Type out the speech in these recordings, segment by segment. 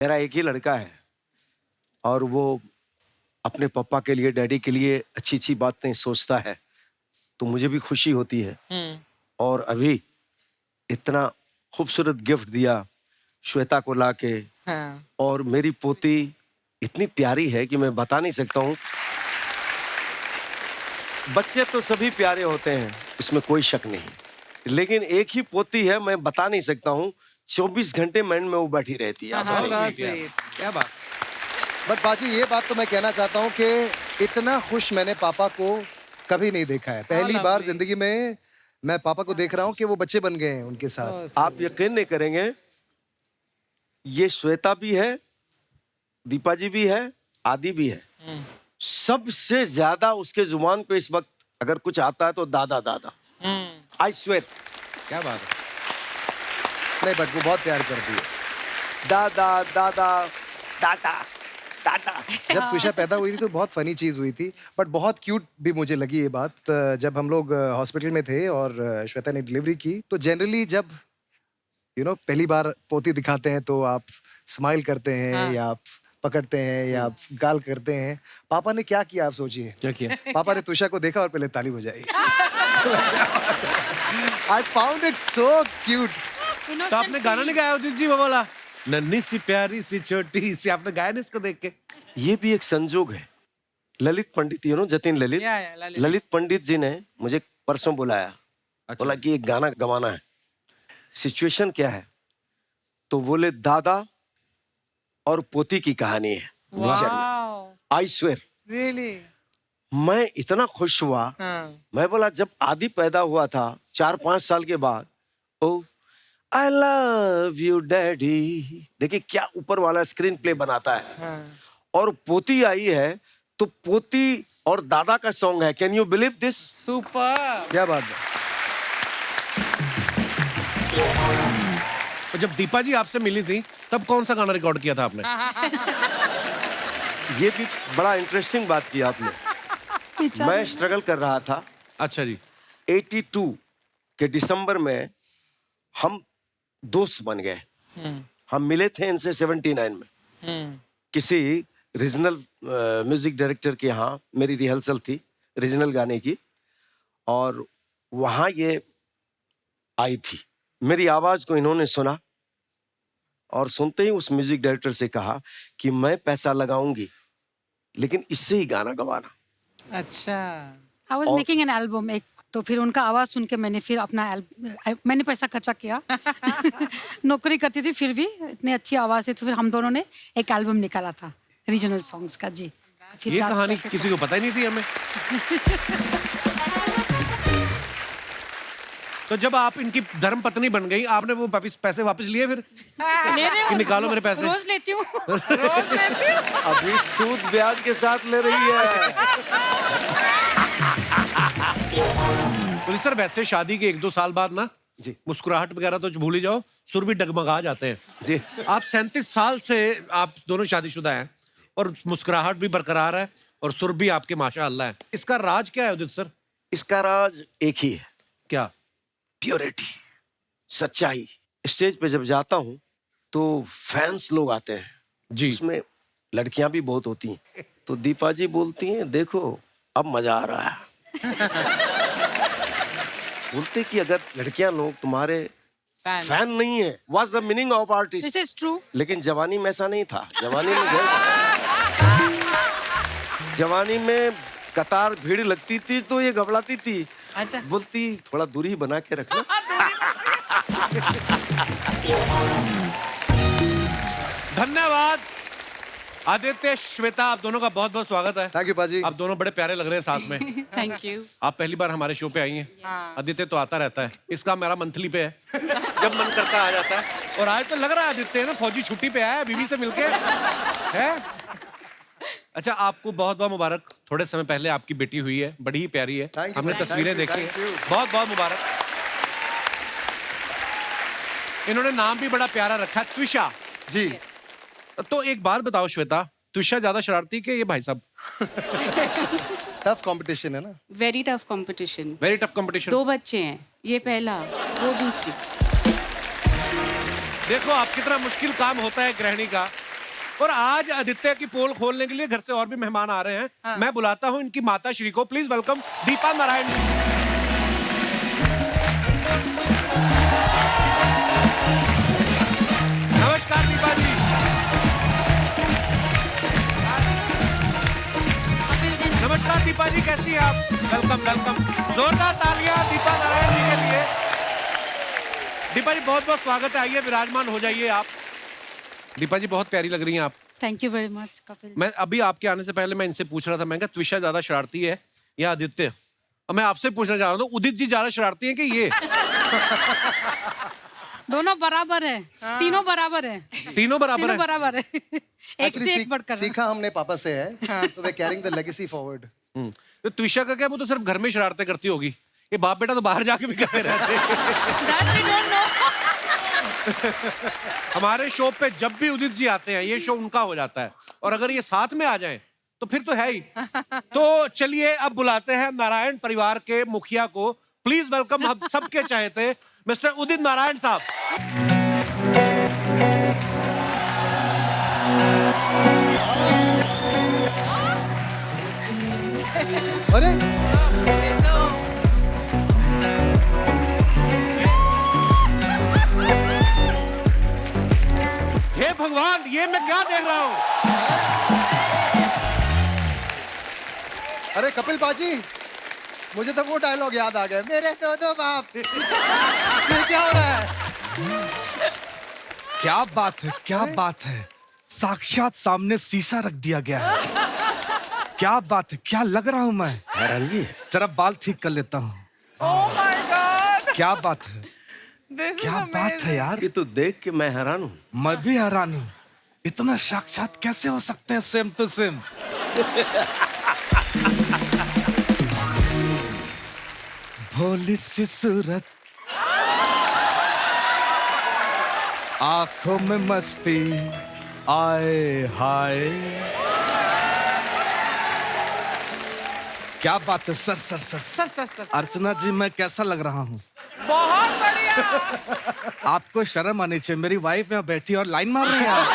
मेरा एक ही लड़का है और वो अपने पापा के लिए, डैडी के लिए अच्छी अच्छी बातें सोचता है, तो मुझे भी खुशी होती है। और अभी इतना खूबसूरत गिफ्ट दिया श्वेता को लाके। हाँ। और मेरी पोती इतनी प्यारी है कि मैं बता नहीं सकता हूँ। बच्चे तो सभी प्यारे होते हैं, इसमें कोई शक नहीं, लेकिन एक ही पोती है, मैं बता नहीं सकता हूँ। 24 घंटे मन में वो बैठी रहती है। क्या बात। बट बाजी, ये बात तो मैं कहना चाहता हूँ कि इतना खुश मैंने पापा को कभी नहीं देखा है। पहली बार जिंदगी में मैं पापा को देख रहा हूँ कि वो बच्चे बन गए हैं उनके साथ। आप यकीन नहीं करेंगे, ये श्वेता भी है, दीपा जी भी है, आदि भी है। सबसे ज्यादा उसके जुबान पे इस वक्त अगर कुछ आता है तो दादा दादा। आई स्वेट। क्या बात है। नहीं, बट वो बहुत प्यार करती है। दादा दादा दादा दादा। जब तुषा पैदा हुई थी तो बहुत फनी चीज हुई थी, बट बहुत क्यूट भी मुझे लगी ये बात। जब हम लोग हॉस्पिटल में थे और श्वेता ने डिलीवरी की, तो जनरली जब पहली बार पोती दिखाते हैं तो आप स्माइल करते हैं। हाँ। या आप पकड़ते हैं या आप गाल करते हैं। पापा ने क्या किया आप सोचिए। क्या किया? पापा ने तुषा को देखा और पहले ताली बजाई। I found it so cute. तो आपने गाना नहीं गाया उदित जी वो वाला, नन्ही सी प्यारी सी छोटी सी, आपने गाया नहीं इसको देख के? ये भी एक संजोग है। ललित पंडित, जतिन ललित, ललित पंडित जी ने मुझे परसों बुलाया। अच्छा। बोला कि एक गाना गवाना है। सिचुएशन क्या है? तो बोले दादा और पोती की कहानी है। I swear. Really? मैं इतना खुश हुआ। हाँ। मैं बोला जब आदि पैदा हुआ था 4-5 साल के बाद, ओ आई लव यू डैडी, देखिए क्या ऊपर वाला स्क्रीन प्ले बनाता है। हाँ। और पोती आई है तो पोती और दादा का सॉन्ग है। Can you believe this? Super. क्या बात है। तो जब दीपा जी आपसे मिली थी तब कौन सा गाना रिकॉर्ड किया था आपने? ये भी बड़ा इंटरेस्टिंग बात की आपने। मैं स्ट्रगल कर रहा था। अच्छा जी। 82 के दिसंबर में हम दोस्त बन गए। हम मिले थे इनसे 79 में किसी रीजनल म्यूजिक डायरेक्टर के यहाँ। मेरी रिहर्सल थी रीजनल गाने की और वहाँ ये आई थी। मेरी आवाज को इन्होंने सुना और सुनते ही उस म्यूजिक डायरेक्टर से कहा कि मैं पैसा लगाऊंगी लेकिन इससे ही गाना गवाना। अच्छा। I was making an album, एक तो फिर उनका आवाज सुन के मैंने फिर अपना मैंने पैसा खर्चा किया। नौकरी करती थी फिर भी इतनी अच्छी आवाज थी, तो फिर हम दोनों ने एक एल्बम निकाला था रीजनल सॉन्ग्स का। जी, फिर ये कहानी किसी को पता ही नहीं थी हमें। तो जब आप इनकी धर्म पत्नी बन गई, आपने वो पैसे वापस लिए फिर कि निकालो मेरे पैसे? रोज लेती हूँ। अभी सूद ब्याज के साथ ले रही है। तो सर वैसे शादी के 1-2 साल बाद ना जी मुस्कुराहट वगैरह तो भूल ही जाओ, सुर भी डगमगा जाते हैं जी। आप 37 साल से आप दोनों शादीशुदा हैं और मुस्कुराहट भी बरकरार है और सुर भी आपके माशाअल्लाह है। इसका राज क्या है उदित सर? इसका राज एक ही है। क्या? प्योरिटी, सच्चाई। स्टेज पे जब जाता हूँ तो फैंस लोग आते हैं जी। उसमें लड़कियां भी बहुत होती हैं। तो दीपा जी बोलती हैं देखो अब मजा आ रहा है। बोलते कि अगर लड़कियां लोग तुम्हारे फैन नहीं है, what's the meaning of artist? This is true. लेकिन जवानी में ऐसा नहीं था। जवानी में कतार भीड़ लगती थी तो ये घबराती थी। अच्छा। बोलती थोड़ा दूरी बना के रखना। धन्यवाद आदित्य, श्वेता, आप दोनों का बहुत बहुत स्वागत है। थैंक यू पाजी। आप दोनों बड़े प्यारे लग रहे हैं साथ में। Thank you. आप पहली बार हमारे शो पे आई हैं। आदित्य तो आता रहता है, इसका मेरा मंथली पे है। जब मन करता आ जाता है। और आज तो लग रहा है आदित्य ना फौजी छुट्टी पे आया है बीवी से मिलके है। अच्छा, आपको बहुत बहुत मुबारक। थोड़े समय पहले आपकी बेटी हुई है, बड़ी ही प्यारी है। हमने तस्वीरें देखी हैं। बहुत बहुत मुबारक। इन्होंने नाम भी बड़ा प्यारा रखा है, तुषा जी। तो एक बात बताओ श्वेता, तुषा ज्यादा शरारती के ये भाई साहब? टफ कंपटीशन है ना। Very tough competition. Very tough competition. 2 बच्चे हैं, ये पहला, वो दूसरी। देखो आप कितना मुश्किल काम होता है गृहिणी का। और आज आदित्य की पोल खोलने के लिए घर से और भी मेहमान आ रहे हैं। मैं बुलाता हूं इनकी माता श्री को। Please welcome Deepa Narayan ji. नमस्कार दीपा जी। नमस्कार दीपा जी, कैसी हैं आप? Welcome welcome. जोरदार तालियां दीपा नारायण जी के लिए। दीपा जी बहुत बहुत स्वागत है। आइए विराजमान हो जाइए आप। दीपा जी बहुत प्यारी लग रही हैं आप। Thank you very much Kapil. मैं अभी आपके आने से पहले मैं इनसे पूछ रहा था, मैं कहा त्विषा ज्यादा शरारती है या आदित्य? और मैं आपसे पूछना चाह रहा हूँ उदित जी ज्यादा शरारती हैं कि ये? दोनों बराबर है, तीनों बराबर है, तीनों बराबर तीनों है। बराबर है। एक Actually, से एक बढ़कर। सीखा हमने पापा से है, तो वे कैरिंग द लेगेसी फॉरवर्ड। तो त्विषा का क्या, वो तो सिर्फ घर में शरारतें करती होगी, ये बाप बेटा तो बाहर जाके भी करते रहते हैं। That we don't know. हमारे शो पे जब भी उदित जी आते हैं ये शो उनका हो जाता है, और अगर ये साथ में आ जाएं तो फिर तो है ही। तो चलिए अब बुलाते हैं नारायण परिवार के मुखिया को। प्लीज वेलकम हम सबके चाहते मिस्टर उदित नारायण साहब। अरे हे भगवान, ये मैं क्या देख रहा हूँ? अरे कपिल बाजी, मुझे तो वो डायलॉग याद आ गया, मेरे दो बाप। ये क्या हो रहा है? क्या बात है, क्या बात है। साक्षात सामने शीशा रख दिया गया है। क्या बात है, क्या लग रहा हूं मैं। हैरानगी है। जरा बाल ठीक कर लेता हूँ। Oh my God! क्या बात है, This is क्या बात है amazing. यार। ये तो देख के मैं हैरान हूँ। मैं भी हैरान हूँ, इतना साक्षात कैसे हो सकते हैं सेम टू सेम। भोली सी सूरत, आंखों में मस्ती, आए हाय। क्या बात है sir sir sir sir sir sir Archana ji, मैं कैसा लग रहा हूँ? बहुत बढ़िया। आपको शर्म आनी चाहिए, मेरी वाइफ यहाँ बैठी और लाइन मार रही है आप।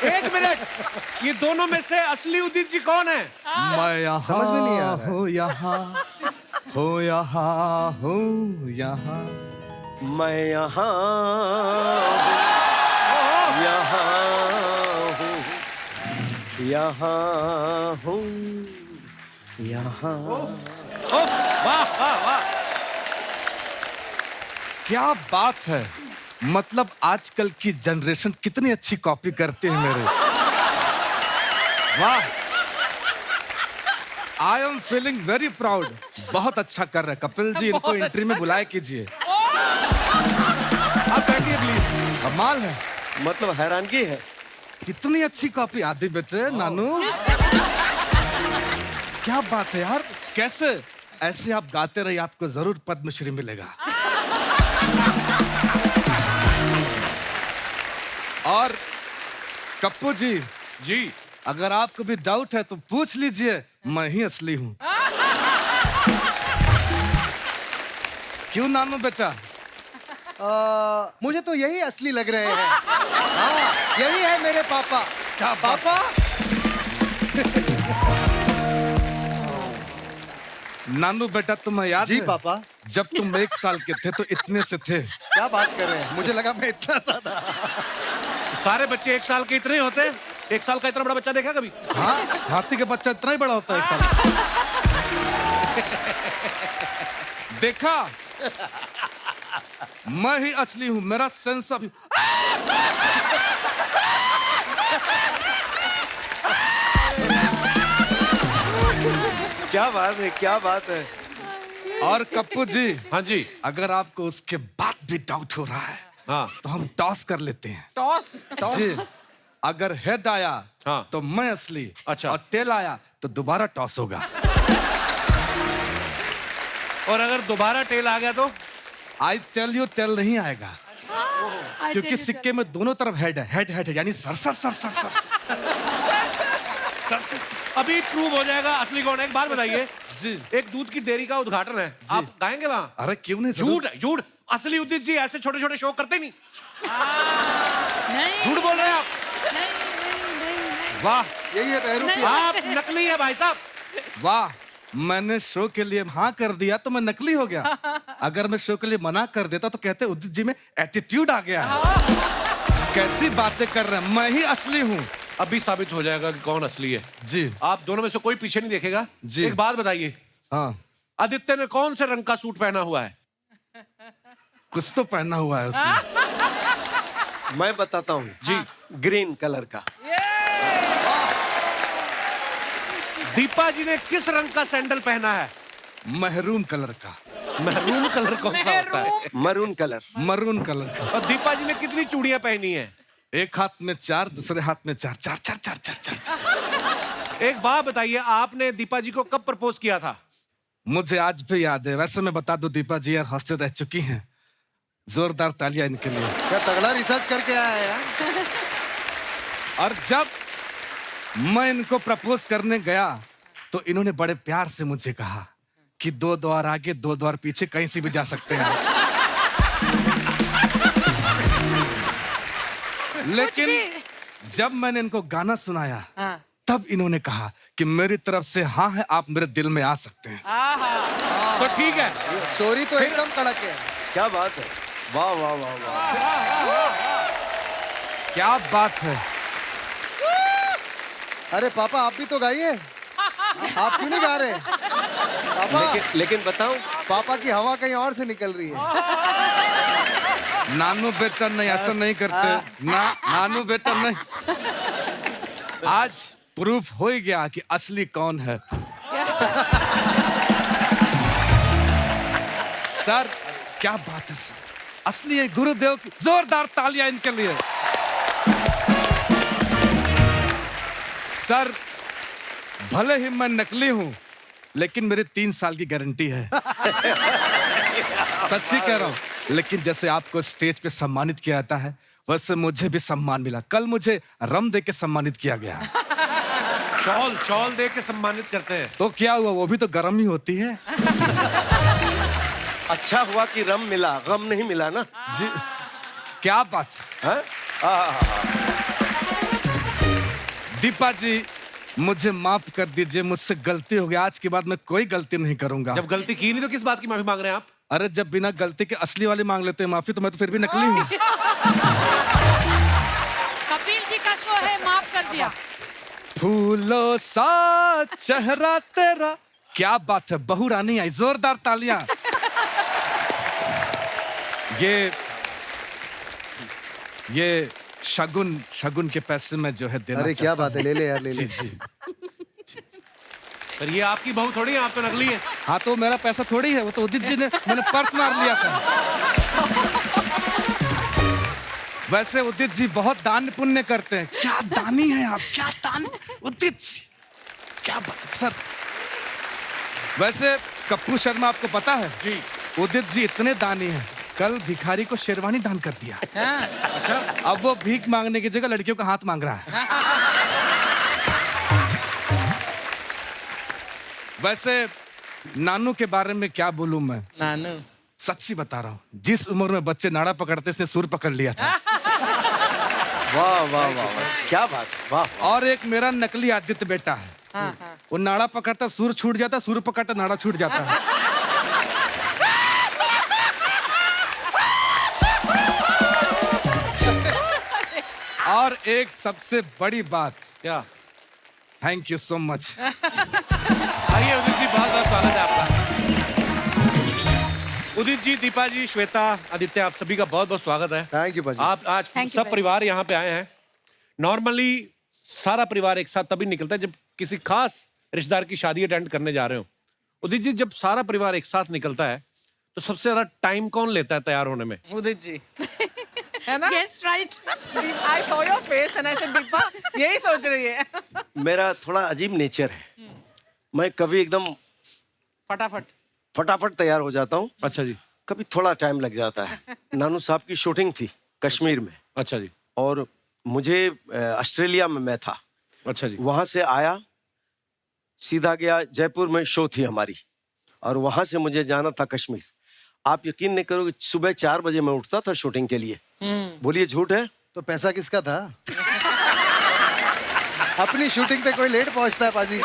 एक मिनट, ये दोनों में से असली उदित जी कौन है? मैं यहाँ समझ में नहीं आ रहा है। हूँ, यहाँ हूँ, यहाँ हूँ, यहाँ। मैं यहाँ हूँ, यहाँ हूँ, यहाँ। ओह, वाह वाह वाह। क्या बात है, मतलब आजकल की जनरेशन कितनी अच्छी कॉपी करती है मेरे। वाह, I am feeling very proud. बहुत अच्छा कर रहे हैं कपिल जी, इनको एंट्री में बुलाया कीजिए। आप बैठिए प्लीज। कमाल है, मतलब हैरानगी है। कितनी अच्छी कॉपी। आदि बेटे, नानू, क्या बात है यार। कैसे ऐसे आप गाते रहिए, आपको जरूर पद्मश्री मिलेगा। और कप्पू जी, जी अगर आपको भी डाउट है तो पूछ लीजिए, मैं ही असली हूँ। क्यों नानू बेटा? मुझे तो यही असली लग रहे हैं। हाँ, यही है मेरे पापा। क्या पापा? नानू बेटा, तुम्हें याद जी है? पापा। जब तुम 1 साल के थे तो इतने से थे। क्या बात कर रहे हैं, मुझे लगा मैं इतना ज्यादा। सारे बच्चे 1 साल के इतने होते हैं। 1 साल का इतना बड़ा बच्चा देखा कभी? हाँ, हाथी का बच्चा इतना ही बड़ा होता है 1 साल। देखा, मैं ही असली हूँ। मेरा सेंस ऑफ क्या बात है, क्या बात है। और कप्पू जी, हाँ जी। अगर आपको उसके बाद भी डाउट हो रहा है, हाँ तो हम टॉस कर लेते हैं। टॉस। जी, अगर हेड आया हाँ। तो मैं असली, अच्छा। और टेल आया तो दोबारा टॉस होगा। और अगर दोबारा टेल आ गया तो? आई टेल यू, टेल नहीं आएगा, क्योंकि सिक्के में दोनों तरफ हेड है। हेड हेड यानी sir sir sir sir sir, sir. अभी प्रूव हो जाएगा असली कौन है। एक बात बताइए जी, एक दूध की डेयरी का उद्घाटन है, आप गाएंगे वहाँ? अरे क्यों नहीं, झूठ है, झूठ। असली उदित जी ऐसे छोटे छोटे शो करते नहीं। नहीं वाह, यही है बहरूपी। आप नकली है भाई साहब। वाह, मैंने शो के लिए हाँ कर दिया तो मैं नकली हो गया। अगर मैं शो के लिए मना कर देता तो कहते उदित जी में एटीट्यूड आ गया है। कैसी बातें कर रहे हैं, मैं ही असली हूँ। अभी साबित हो जाएगा कि कौन असली है। जी आप दोनों में से कोई पीछे नहीं देखेगा। जी। एक बात बताइए, हाँ, आदित्य ने कौन से रंग का सूट पहना हुआ है? कुछ तो पहना हुआ है उसने। मैं बताता हूँ जी। ग्रीन कलर का। दीपा जी ने किस रंग का सैंडल पहना है? महरून कलर का। महरून कलर कौन सा होता है? Maroon colour. मरून कलर का। और दीपा जी ने कितनी चूड़ियां पहनी है? एक हाथ में 4, दूसरे हाथ में 4, 4, 4, 4, 4, 4, 4। एक बात बताइए, आपने दीपा जी को कब प्रपोज किया था? मुझे आज भी याद है। वैसे मैं बता दूं, दीपा जी यार हंसते रह चुकी हैं। जोरदार तालियां इनके लिए। क्या तगड़ा रिसर्च करके आया है यार। और जब मैं इनको प्रपोज करने गया तो इन्होंने बड़े प्यार से मुझे कहा कि 2 द्वार आगे 2 द्वार पीछे कहीं से भी जा सकते हैं। लेकिन जब मैंने इनको गाना सुनाया तब इन्होंने कहा कि मेरी तरफ से हाँ है, आप मेरे दिल में आ सकते हैं। तो ठीक है, स्टोरी तो एकदम कड़क है। क्या बात है, वाह वाह वाह वाह। क्या बात है। अरे पापा आप भी तो गाइए। आप क्यों नहीं गा रहे पापा? लेकिन बताऊं, पापा की हवा कहीं और से निकल रही है। नानू बेटा नहीं, ऐसा नहीं करते ना। नानू बेटा नहीं। आज प्रूफ हो ही गया कि असली कौन है। सर क्या बात है सर, असली है। गुरुदेव की जोरदार तालियां इनके लिए। सर भले ही मैं नकली हूं लेकिन मेरे 3 साल की गारंटी है। सच्ची कह रहा हूं। लेकिन जैसे आपको स्टेज पे सम्मानित किया जाता है वैसे मुझे भी सम्मान मिला। कल मुझे रम दे के सम्मानित किया गया। शॉल दे के सम्मानित करते हैं। तो क्या हुआ, वो भी तो गर्म ही होती है। अच्छा हुआ कि रम मिला, गम नहीं मिला ना। जी क्या बात हाँ? दीपा जी, मुझे माफ कर दीजिए, मुझसे गलती हो गई। आज के बाद मैं कोई गलती नहीं करूंगा। जब गलती की नहीं तो किस बात की माफी मांग रहे हैं आप? अरे जब बिना गलती के असली वाले मांग लेते हैं माफी तो मैं तो फिर भी नकली हूँ। कपिल जी का शो है, माफ कर दिया। फूलों सा चेहरा तेरा। क्या बात है, बहू रानी आई। जोरदार तालियां। ये शगुन के पैसे में जो है देना। अरे क्या बात है, ले ले यार ले ले। जी। पर ये आपकी बहू थोड़ी है, आप तो नकली हैं। हाँ तो मेरा पैसा थोड़ी है, वो तो उदित जी ने मैंने पर्स मार लिया था। वैसे उदित जी बहुत दान पुण्य करते हैं। क्या दानी है आप, क्या दान। उदित जी क्या बात सर। वैसे कप्पू शर्मा आपको पता है जी। उदित जी इतने दानी हैं, कल भिखारी को शेरवानी दान कर दिया। अच्छा, अब वो भीख मांगने की जगह लड़कियों का हाथ मांग रहा है। वैसे नानू के बारे में क्या बोलूं मैं। नानू सच्ची बता रहा हूँ, जिस उम्र में बच्चे नाड़ा पकड़ते इसने सुर पकड़ लिया था। वाह वाह वाह वाह, क्या बात है, वाह। और एक मेरा नकली आदित्य बेटा है। वो नाड़ा पकड़ता सुर छूट जाता, सुर पकड़ता नाड़ा छूट जाता है। और एक सबसे बड़ी बात, क्या? Thank you so much. आइए उदित जी, बहुत बहुत स्वागत है आपका। उदित जी, दीपा जी, श्वेता, आदित्य, आप सभी का बहुत बहुत स्वागत है। थैंक यू भाजी। आप आज Thank you सब very परिवार यहाँ पे आए हैं। नॉर्मली सारा परिवार एक साथ तभी निकलता है जब किसी खास रिश्तेदार की शादी अटेंड करने जा रहे हो। उदित जी, जब सारा परिवार एक साथ निकलता है तो सबसे ज्यादा टाइम कौन लेता है तैयार होने में? उदित जी है ना? Yes, right. I saw your face and I said Deepa यही सोच रही है। मेरा थोड़ा अजीब नेचर है। मैं कभी एकदम फटाफट फटाफट तैयार हो जाता हूँ, अच्छा जी, कभी थोड़ा टाइम लग जाता है। नानू साहब की शूटिंग थी कश्मीर में, अच्छा जी, और मुझे ऑस्ट्रेलिया में मैं था। अच्छा जी। वहां से आया, सीधा गया जयपुर में शो थी हमारी, और वहां से मुझे जाना था कश्मीर। आप यकीन नहीं करोगे, सुबह 4 बजे मैं उठता था शूटिंग के लिए। बोलिए झूठ है? तो पैसा किसका था? अपनी शूटिंग पे कोई लेट पहुंचता है पाजी।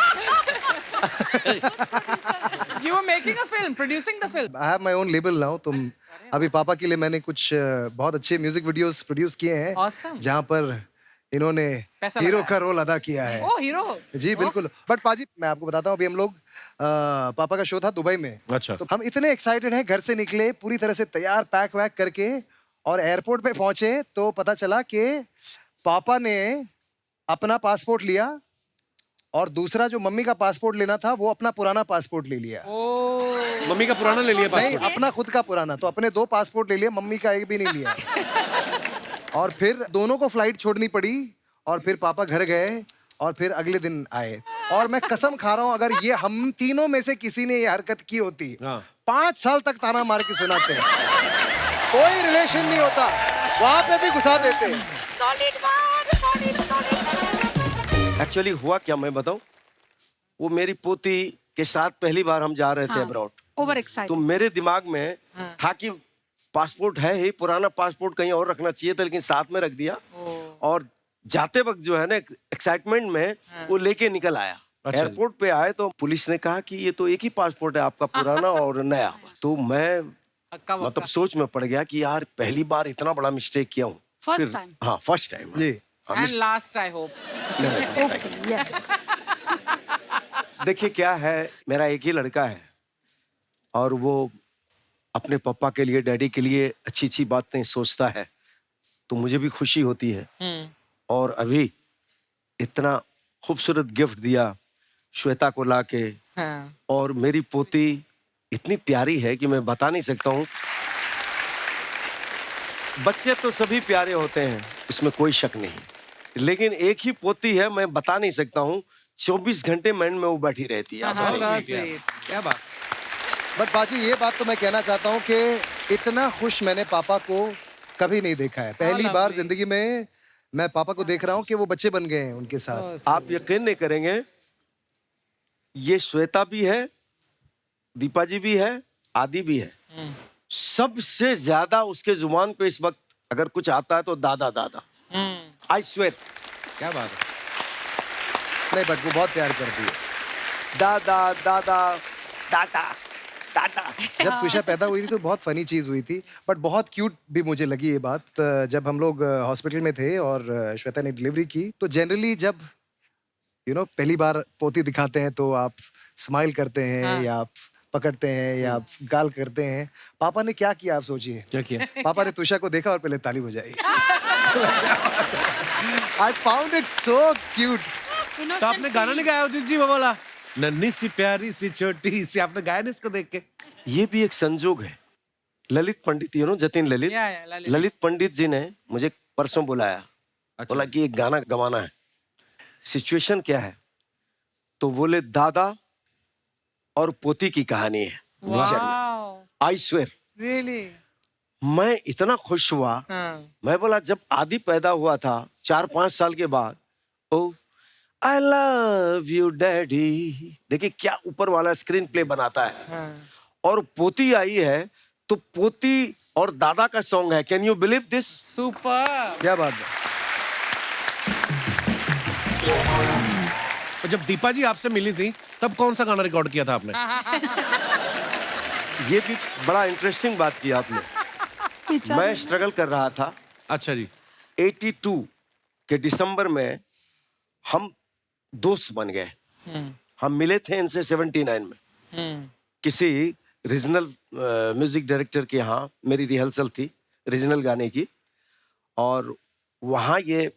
You were making a film, producing the film. I have my own label now. तुम अभी पापा के लिए मैंने कुछ बहुत अच्छे म्यूजिक वीडियोस प्रोड्यूस किए हैं Awesome. जहां पर इन्होंने पैसा हीरो लगाया। का रोल अदा किया है। Oh, hero. जी बिल्कुल। बट पाजी मैं आपको बताता हूँ, अभी हम लोग पापा का शो था दुबई में। अच्छा। तो हम इतने एक्साइटेड हैं, घर से निकले पूरी तरह से तैयार पैक वैक करके और एयरपोर्ट पे पहुंचे तो पता चला कि पापा ने अपना पासपोर्ट लिया और दूसरा जो मम्मी का पासपोर्ट लेना था वो अपना पुराना पासपोर्ट ले लिया। मम्मी का पुराना ले लिया नहीं, पासपोर्ट। अपना खुद का पुराना। तो अपने 2 पासपोर्ट ले लिए, मम्मी का एक भी नहीं लिया। और फिर दोनों को फ्लाइट छोड़नी पड़ी और फिर पापा घर गए और फिर अगले दिन आए। और मैं कसम खा रहा हूँ, अगर ये हम तीनों में से किसी ने ये हरकत की होती, हाँ। 5 साल तक ताना मार के सुनाते। कोई रिलेशन नहीं होता, वहां पे भी घुसा देते। एक्चुअली हुआ क्या मैं बताऊं, वो मेरी पोती के साथ पहली बार हम जा रहे थे अब्रॉड। ओवर तो एक्साइटेड। मेरे दिमाग में था कि पासपोर्ट है ही, पुराना पासपोर्ट कहीं और रखना चाहिए था, लेकिन साथ में रख दिया। और जाते वक्त जो है ना एक्साइटमेंट में वो लेके निकल आया। अच्छा। एयरपोर्ट पे आए तो पुलिस ने कहा कि ये तो एक ही पासपोर्ट है आपका, पुराना और नया। तो मैं अक्का बक्का। मतलब सोच में पड़ गया कि यार पहली बार इतना बड़ा मिस्टेक किया हूँ। फर्स्ट फिर- टाइम। हाँ फर्स्ट टाइम। जी। And last, I hope. Hopefully yes. देखिए क्या है, मेरा एक ही लड़का है और वो अपने पापा के लिए, डैडी के लिए अच्छी अच्छी बातें सोचता है, तो मुझे भी खुशी होती है। और अभी इतना खूबसूरत गिफ्ट दिया श्वेता को लाके, हाँ. और मेरी पोती इतनी प्यारी है कि मैं बता नहीं सकता हूँ। बच्चे तो सभी प्यारे होते हैं, इसमें कोई शक नहीं, लेकिन एक ही पोती है, मैं बता नहीं सकता हूँ। 24 घंटे माइंड में वो बैठी रहती है। हाँ, so sweet. क्या बात। बट बाजी ये बात तो मैं कहना चाहता हूँ कि इतना खुश मैंने पापा को कभी नहीं देखा है। पहली बार जिंदगी में मैं पापा को देख रहा हूँ कि वो बच्चे बन गए हैं उनके साथ। आप यकीन नहीं करेंगे, ये श्वेता भी है, दीपा जी भी है, आदि भी है। सबसे ज्यादा उसके जुबान पे इस वक्त अगर कुछ आता है तो दादा दादा। I swear. क्या बात है। नहीं, बट वो बहुत प्यार करती है। दादा दादा दादा दादा। जब तुषा पैदा हुई थी तो बहुत फनी चीज हुई थी, बट बहुत क्यूट भी मुझे लगी ये बात। जब हम लोग हॉस्पिटल में थे और श्वेता ने डिलीवरी की, तो जनरली जब पहली बार पोती दिखाते हैं तो आप स्माइल करते हैं या आप पकड़ते हैं या आप गाल करते हैं। पापा ने क्या किया आप सोचिए। क्या किया। पापा ने तुषा को देखा और पहले ताली बजाई। I found it so cute. तो आपने गाना नहीं गाया उदित जी वो वाला, नन्ही सी प्यारी सी छोटी सी, आपने गाया नहीं इसको देख के। ये भी एक संजोग है। ललित पंडित, जतिन ललित, ललित। ललित पंडित जी ने मुझे परसों बुलाया। बोला कि एक गाना गवाना है। सिचुएशन क्या है, तो बोले दादा और पोती की कहानी है। Wow. I swear. Really? मैं इतना खुश हुआ। हाँ. मैं बोला जब आदि पैदा हुआ था 4-5 साल के बाद, ओ आई लव यू डैडी, देखिए क्या ऊपर वाला स्क्रीन प्ले बनाता है। हाँ. और पोती आई है तो पोती और दादा का सॉन्ग है। Can you believe this? Super. क्या बात है। और जब दीपा जी आपसे मिली थी तब कौन सा गाना रिकॉर्ड किया था आपने। ये भी बड़ा इंटरेस्टिंग बात की आपने। मैं स्ट्रगल कर रहा था। अच्छा जी। 82 के दिसंबर में हम दोस्त बन गए। हम मिले थे इनसे 79 में किसी रीजनल म्यूजिक डायरेक्टर के यहाँ मेरी रिहर्सल थी रीजनल गाने की, और वहाँ ये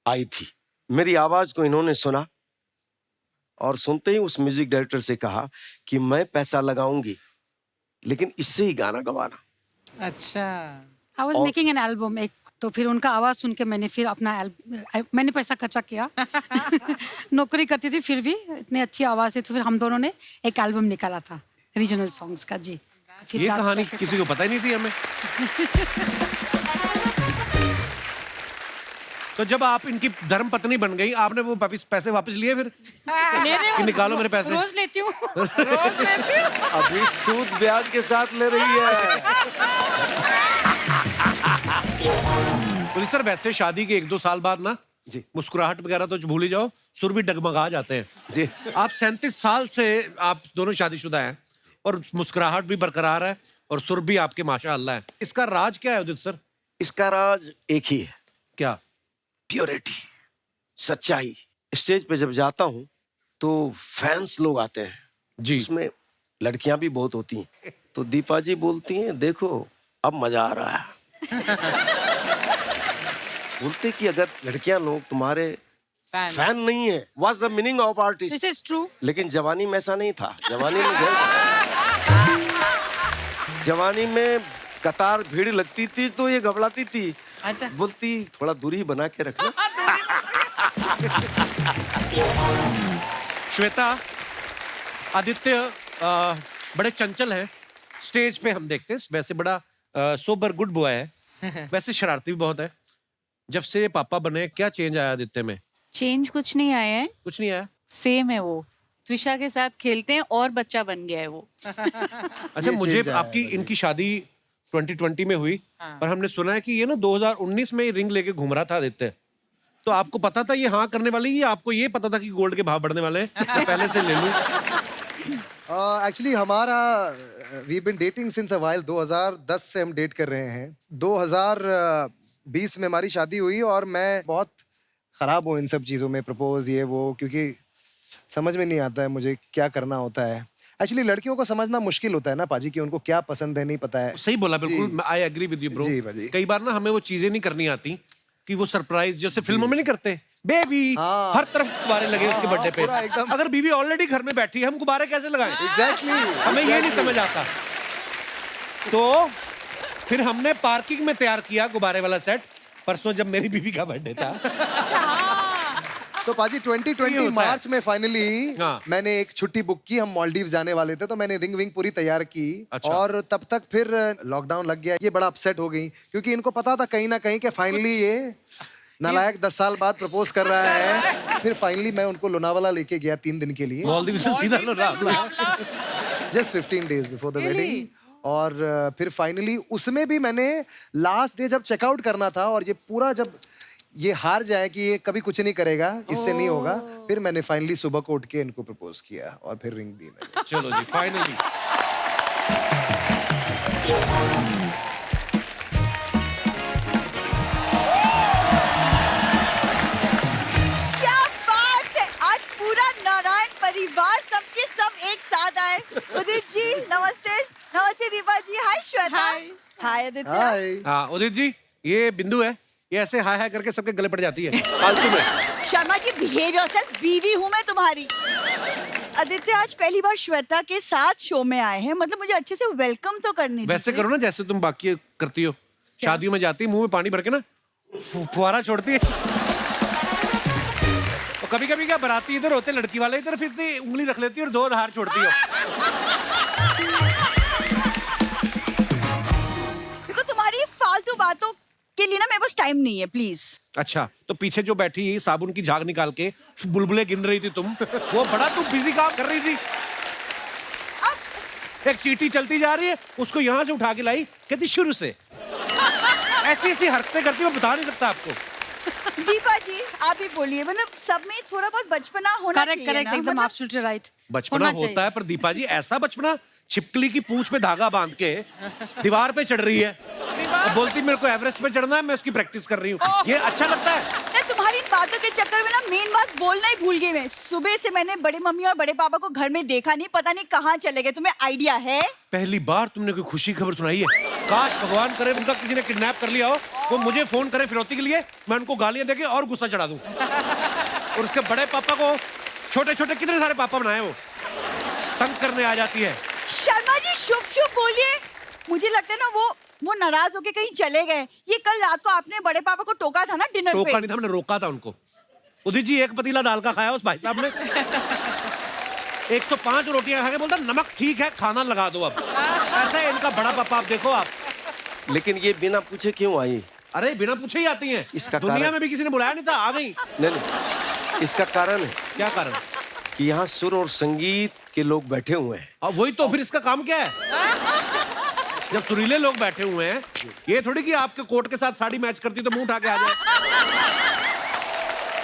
आई थी। मेरी आवाज को इन्होंने सुना और सुनते ही उस म्यूजिक डायरेक्टर से कहा कि मैं पैसा लगाऊंगी लेकिन इससे ही गाना गवाना। अच्छा. I was making an album एक, तो फिर उनका आवाज सुन के मैंने फिर अपना मैंने पैसा खर्चा किया। नौकरी करती थी फिर भी इतनी अच्छी आवाज थी, तो फिर हम दोनों ने एक एल्बम निकाला था रीजनल सॉन्ग्स का। जी फिर ये जाके कहानी करके- किसी को पता ही नहीं थी हमें। तो जब आप इनकी धर्म पत्नी बन गई, आपने वो पैसे वापस लिए फिर मेरे कि निकालो मेरे पैसे। रोज लेती हूँ। अभी सूद ब्याज के साथ ले रही है। पुलिस सर, वैसे शादी के 1-2 साल बाद ना जी। मुस्कुराहट वगैरह तो भूल ही जाओ, सुर भी डगमगा जाते हैं। जी। आप 37 साल से आप दोनों शादीशुदा हैं और मुस्कुराहट भी बरकरार है और सुर भी आपके माशाअल्लाह है। इसका राज क्या है उदित सर? इसका राज एक ही है, क्या? प्योरिटी, सच्चाई। स्टेज पे जब जाता हूँ तो फैंस लोग आते हैं, जी। उसमें लड़कियां भी बहुत होती हैं, तो दीपा जी बोलती हैं देखो अब मजा आ रहा है। बोलते कि अगर लड़कियां लोग तुम्हारे फैन नहीं है, what's the meaning of artist? This is true. लेकिन जवानी में ऐसा नहीं था। जवानी में जवानी में कतार भीड़ लगती थी तो ये घबराती थी। अच्छा। बोलती थोड़ा दूरी बना के रखना। श्वेता, आदित्य बड़े चंचल हैं। स्टेज पे हम देखते हैं वैसे बड़ा सोबर गुड बॉय है, वैसे शरारती भी बहुत है। जब से पापा बने क्या चेंज आया आदित्य में? चेंज कुछ नहीं आया है, कुछ नहीं आया। सेम है वो। त्विषा के साथ खेलते हैं और बच्चा बन गया है वो। अच्छा, ये मुझे change आया आपकी है। इनकी शादी 2020 में हुई, पर हमने सुना है कि ये ना 2019 में रिंग लेके घूम रहा था आदित्य। तो आपको पता था ये हाँ करने वाली, या आपको ये पता था कि गोल्ड के भाव बढ़ने वाले हैं तो पहले से ले लूं? एक्चुअली हमारा we been dating since a while. 2010 से हम डेट कर रहे हैं। 2020 में हमारी शादी हुई और मैं बहुत खराब हूँ इन सब चीज़ों में, प्रपोज ये वो, क्योंकि समझ में नहीं आता है मुझे क्या करना होता है। एक्चुअली लड़कियों को समझना मुश्किल होता है ना पाजी, कि उनको क्या पसंद है नहीं पता है। सही बोला, जी। बिल्कुल। I agree with you bro. जी भाजी। कई बार ना हमें वो चीजें नहीं करनी आती कि वो सरप्राइज जैसे फिल्मों में नहीं करते, बेबी हाँ। हर तरफ गुब्बारे लगे उसके बर्थडे पे। पूरा एकदम। अगर बीवी ऑलरेडी घर में बैठी है, हम गुब्बारे कैसे लगाएं? एग्जैक्टली हमें ये नहीं समझ आता। तो फिर हमने पार्किंग में तैयार किया गुब्बारे वाला सेट परसों जब मेरी बीवी का बर्थडे था। तो पाजी ये 2020 होता है। मार्च में फाइनली हाँ। मैंने एक छुट्टी बुक की। हम मालदीव जाने वाले थे, तो मैंने रिंग विंग पूरी तैयार की। अच्छा। और तब तक फिर लॉकडाउन लग गया। ये बड़ा अपसेट हो गई, क्योंकि इनको पता था कहीं ना कहीं कि फाइनली ये नालायक 10 साल बाद प्रपोज कर रहा है। फिर फाइनली मैं उनको लोनावाला लेके गया 3 दिन के लिए, मालदीव से सीधा just 15 days before the wedding. और फिर फाइनली उसमें भी मैंने लास्ट डे जब चेकआउट करना था, और ये पूरा जब ये हार जाए कि ये कभी कुछ नहीं करेगा, इससे नहीं होगा, फिर मैंने फाइनली सुबह को उठ के इनको प्रपोज किया और फिर रिंग दी मैंने। चलो जी, फाइनली। क्या बात है, आज पूरा नारायण परिवार सबके सब एक साथ आए। उदित जी नमस्ते। नमस्ते दीपा जी। हाय श्वेता। हाय आदित्य। हाय। हाँ उदित जी, ये बिंदु है, ये ऐसे हाय हाय करके सबके गले पड़ जाती है फालतू में। शर्मा जी बिहेव योरसेल्फ, बीवी हूँ मैं तुम्हारी। आदित्य आज पहली बार श्वेता के साथ शो में आए हैं, मतलब मुझे अच्छे से वेलकम तो करनी वैसे करो ना जैसे तुम बाकी करती हो, शादियों में जाती मुंह में पानी भर के ना फुहारा छोड़ती है। और कभी कभी क्या बाराती इधर होते लड़की वाले, इधर फिर उंगली रख लेती है और 2 धार छोड़ती हो। देखो तुम्हारी फालतू बातों के लिए ना मेरे पास टाइम नहीं है, प्लीज। अच्छा, तो पीछे जो बैठी साबुन की झाग निकाल के बुलबुले गिन रही थी तुम, वो बड़ा तुम बिजी काम कर रही थी। एक चीटी चलती जा रही है, उसको यहाँ से उठा के लाई, कहती शुरू से। ऐसी ऐसी हरकतें करती, मैं बता नहीं सकता आपको। दीपा जी आप ही बोलिए, मतलब सब में थोड़ा बहुत बचपना होना करेक्ट चाहिए करेक्ट ना, एकदम मतलब एब्सोल्युटली राइट। बचपना होता है, पर दीपा जी ऐसा बचपना, छिपकली की पूंछ पे धागा बांध के दीवार पे चढ़ रही है और बोलती मेरे को एवरेस्ट पे चढ़ना है, मैं उसकी प्रैक्टिस कर रही हूँ। ये अच्छा लगता है? मैं तुम्हारी इन बातों के चक्कर में ना मेन बात बोलना ही भूल गई। मैं सुबह से मैंने बड़े मम्मी और बड़े पापा को घर में देखा नहीं, पता नहीं कहाँ चले गए। तुम्हें आइडिया है? पहली बार तुमने कोई खुशी खबर सुनाई है। काश भगवान करे उनका किसी ने किडनैप कर लिया हो, वो मुझे फोन करे फिरौती के लिए, मैं उनको गालियां देके और गुस्सा चढ़ा दूं। और उसके बड़े पापा को छोटे छोटे कितने सारे पापा बनाए, वो तंग करने आ जाती है। शर्मा जी शुभ शुभ बोलिए। मुझे लगता है ना वो नाराज होके कहीं चले गए। ये कल रात को आपने बड़े पापा को टोका था ना डिनर पे। टोका नहीं था, हमने रोका था उनको। उदित जी 1 पतीला दाल का खाया उस भाई साहब ने। 105 रोटियां खा के बोलता नमक ठीक है, खाना लगा दो अब। ऐसा है इनका बड़ा पापा, आप देखो आप। लेकिन ये बिना पूछे क्यों आई? अरे बिना पूछे ही आती हैं। इसका दुनिया कारण- में भी किसी ने बुलाया नहीं था, आ गई। नहीं, इसका कारण है क्या कारण? कि यहाँ सुर और संगीत के लोग बैठे हुए हैं। अब वही तो, फिर इसका काम क्या है? जब सुरीले लोग बैठे हुए हैं, ये थोड़ी कि आपके कोट के साथ साड़ी मैच करती तो मुंह उठा के आ जाए।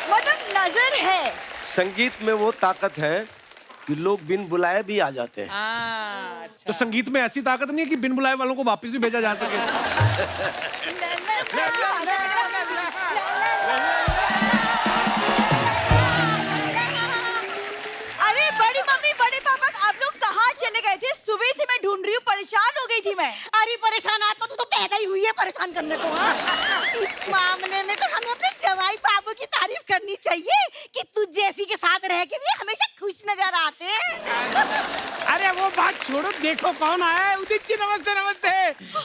मतलब नजर है। संगीत में वो ताकत है कि लोग बिन बुलाए भी आ जाते हैं। तो संगीत में ऐसी ताकत नहीं है कि बिन बुलाए वालों को वापस भी भेजा जा सके। अरे बड़ी मम्मी, बड़े पापा, आप लोग कहाँ चले गए थे? सुबह से मैं ढूंढ रही हूँ, परेशान हो गई थी मैं। अरे परेशान आत्मा, तू तो पैदा ही हुई है परेशान करने को। हाँ? इस मामले में तो हमें अपने जवाई बाबू की तारीफ करनी चाहिए कि तू जैसी के साथ रह के भी हमेशा खुश नजर आते हैं। अरे वो बात छोड़ो, देखो कौन आया है। उदित जी नमस्ते। नमस्ते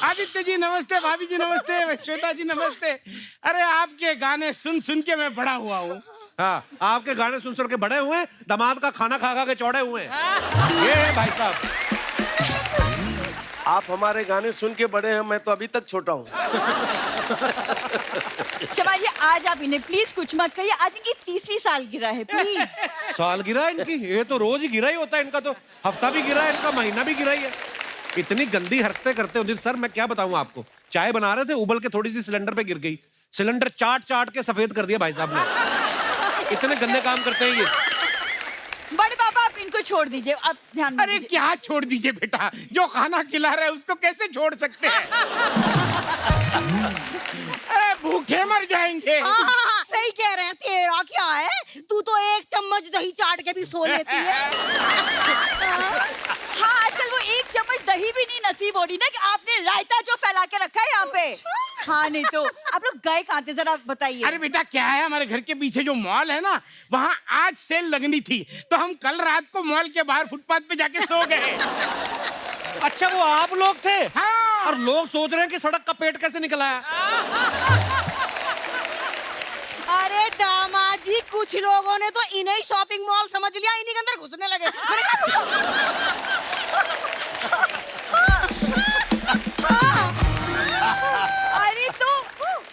आदित्य जी, नमस्ते भाभी जी, नमस्ते श्वेता जी, नमस्ते। अरे आपके गाने सुन सुन के मैं बड़ा हुआ हूँ। हाँ, आपके गाने सुन सुन के बड़े हुए हैं, दामाद का खाना खा खा के चौड़े हुए हैं। ये है भाई साहब। आप हमारे गाने सुन के बड़े हैं, मैं तो अभी तक छोटा हूँ। शर्मा जी, आज आप इन्हें प्लीज कुछ मत कहिए। आज इनकी 30वीं सालगिरह है, प्लीज। साल गिरा है इनकी, ये तो रोज ही गिरा ही होता है इनका, तो हफ्ता भी गिरा है इनका, महीना भी गिरा ही है। इतनी गंदी हरकतें करते हो सर, मैं क्या बताऊं आपको। चाय बना रहे थे, उबल के थोड़ी सी सिलेंडर पे गिर गई, सिलेंडर चाट चाट के सफेद कर दिया भाई साहब ने। इतने गंदे काम करते हैं ये। बड़े पापा, आप इनको छोड़ दीजिए, आप ध्यान अरे दीजिए। क्या छोड़ दीजिए बेटा, जो खाना खिला रहे हैं उसको कैसे छोड़ सकते हैं? अरे भूखे मर जाएंगे। हाँ, सही कह रहे हैं। तेरा क्या है, तू तो एक चम्मच दही चाट के भी सो लेती है। हाँ, आजकल वो एक चम्मच दही भी नहीं नसीब हो रही ना कि आपने रायता जो फैला के रखा है यहाँ पे। हाँ, नहीं तो आप लोग गए कहाँ थे, जरा बताइए। अरे बेटा क्या है, हमारे घर के पीछे जो मॉल है ना, वहाँ आज सेल लगनी थी, तो हम कल रात को मॉल के बाहर फुटपाथ पे जाके सो गए। अच्छा, वो आप लोग थे? हाँ। और लोग सोच रहे हैं कि सड़क का पेट कैसे निकला है। अरे दामाद जी, कुछ लोगों ने तो इन्हें शॉपिंग मॉल समझ लिया, इन्हीं के अंदर घुसने लगे। अरे तो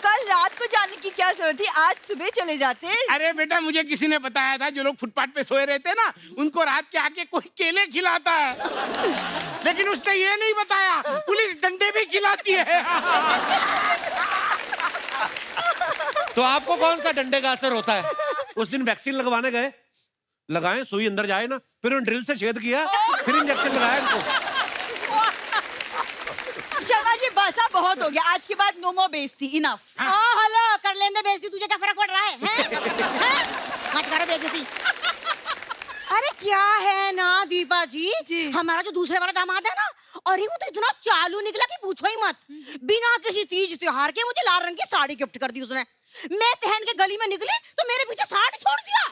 कल रात को जाने की क्या जरूरत थी, आज सुबह चले जाते। अरे बेटा, मुझे किसी ने बताया था जो लोग फुटपाथ पे सोए रहते हैं ना, उनको रात के आके कोई केले खिलाता है। लेकिन उसने ये नहीं बताया पुलिस डंडे भी खिलाती है। तो आपको कौन सा डंडे का असर होता है? उस दिन वैक्सीन लगवाने गए, लगाएं, सुई अंदर जाए ना, फिर उन्होंने ड्रिल से छेद किया, फिर इंजेक्शन लगाया इनको। शर्मा जी, बसा बहुत हो गया, आज के बाद नो मोर बेइज्जती, इनफ। हेलो, कर लेंदे बेइज्जती, तुझे क्या फर्क पड़ रहा है? हैं? मत करो बेइज्जती। अरे क्या है ना दीपा जी, हमारा जो दूसरे वाला दामाद है ना, और वो तो इतना चालू निकला कि पूछो ही मत। बिना किसी तीज त्योहार के मुझे लाल रंग की साड़ी गिफ्ट कर दी उसने। मैं पहन के गली में निकली तो मेरे पीछे साड़ी छोड़ दिया।